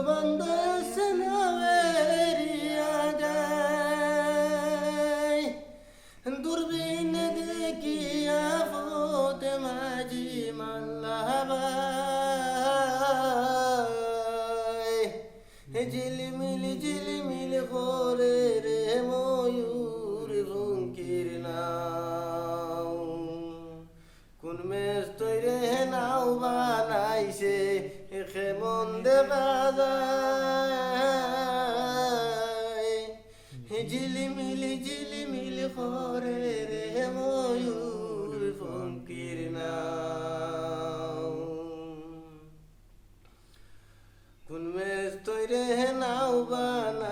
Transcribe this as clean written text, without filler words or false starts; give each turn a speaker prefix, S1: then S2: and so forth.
S1: বন্ধু সনবেরিয়া যায় দূরবীন দেখিয়া ফতে মাঝি মাল্লাবাই ঝিলমিল করে রে ময়ূর রুঙ্কির নাও কোন মেস তৈরে নাও বানাইছে খেমন দেবাদায় ঝিলিমিল করে রে ময়ূর ফকির নাও কোন মেস তৈরে নাও বানাইছে